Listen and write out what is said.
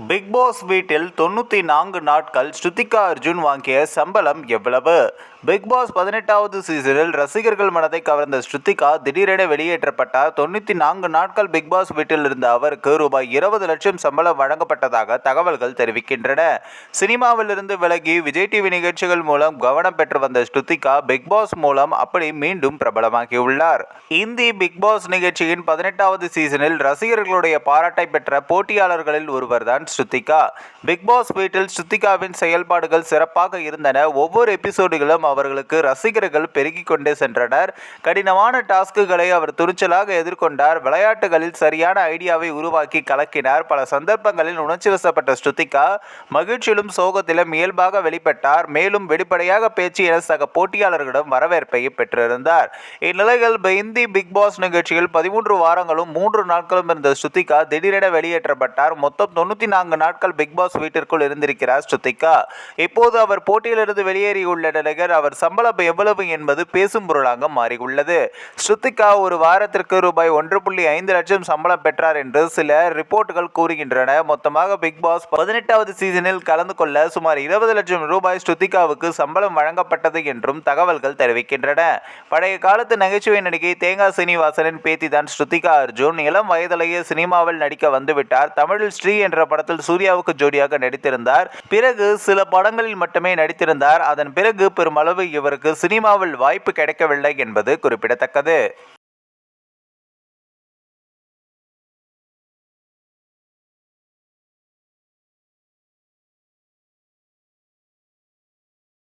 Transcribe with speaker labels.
Speaker 1: Big pass வீட்டில் 94 நாட்கள் ஸ்ருதிகா அர்ஜுன் வாங்கிய சம்பளம் எவ்வளவு? பிக் பாஸ் 18வது சீசனில் ரசிகர்கள் மனதை கவர்ந்த ஸ்ருதிகா திடீரென வெளியேற்றப்பட்டார். 94 நாட்கள் பிக் பாஸ் வீட்டில் இருந்த அவருக்கு ரூபாய் 20 லட்சம் சம்பளம் வழங்கப்பட்டதாக தகவல்கள் தெரிவிக்கின்றன. சினிமாவிலிருந்து விலகி விஜய் டிவி நிகழ்ச்சிகள் மூலம் கவனம் பெற்று வந்த ஸ்ருதிகா பிக் பாஸ் மூலம் அப்படி மீண்டும் பிரபலமாகியுள்ளார். இந்தி பிக் பாஸ் நிகழ்ச்சியின் 18வது சீசனில் ரசிகர்களுடைய பாராட்டை பெற்ற போட்டியாளர்களில் ஒருவர்தான் ஸ்ருதிகா. பிக் பாஸ் வீட்டில் ஸ்ருதிகாவின் செயல்பாடுகள் சிறப்பாக இருந்தன. ஒவ்வொரு எபிசோடுகளும் அவர்களுக்கு ரசிகர்கள் பெருகிக் கொண்டே சென்றனர். கடினமான டாஸ்குகளை அவர் துணிச்சலாக எதிர்கொண்டார். விளையாட்டுகளில் சரியான ஐடியாவை உருவாக்கி கலக்கினார். பல சந்தர்ப்பங்களில் உணர்ச்சிவசப்பட்ட ஸ்ருதிகா மகிழ்ச்சியிலும் சோகத்திலும் இயல்பாக வெளிப்பட்டார். மேலும் வெளிப்படையாக பேச்சு என சக போட்டியாளர்களிடம் வரவேற்பை பெற்றிருந்தார். இந்நிலையில் இந்தி பிக் பாஸ் நிகழ்ச்சியில் 13 வாரங்களும் 3 நாட்களும் இருந்த ஸ்ருதிகா திடீரென வெளியேற்றப்பட்டார். மொத்தம் 94 நாட்கள் பிக் பாஸ் வீட்டிற்குள் இருந்திருக்கிறார் ஸ்ருதிகா. இப்போது அவர் போட்டியிலிருந்து வெளியேறியுள்ள நிலையில் அவர் சம்பளம் எவ்வளவு என்பது பேசும் பொருளாக மாறியுள்ளது. ஸ்ருதிகா ஒரு வாரத்திற்கு ரூபாய் 1.5 லட்சம் சம்பளம் பெற்றார் என்று சில ரிப்போர்ட்டுகள் கூறுகின்றன. மொத்தமாக பிக் பாஸ் 18வது சீசனில் கலந்து கொள்ள சுமார் 20 லட்சம் ரூபாய் ஸ்ருதிகாவுக்கு சம்பளம் வழங்கப்பட்டது என்றும் தகவல்கள் தெரிவிக்கின்றன. பழைய காலத்து நகைச்சுவை நடிகை தேங்காய் சீனிவாசனின் பேத்திதான் ஸ்ருதிகா அர்ஜுன். இளம் வயதிலேயே சினிமாவில் நடிக்க வந்துவிட்டார். தமிழில் ஸ்ரீ என்ற படத்தில் சூர்யாவுக்கு ஜோடியாக நடித்திருந்தார். பிறகு சில படங்களில் மட்டுமே நடித்திருந்தார். அதன் பிறகு பெருமளவு இவருக்கு சினிமாவில் வாய்ப்பு கிடைக்கவில்லை என்பது குறிப்பிடத்தக்கது.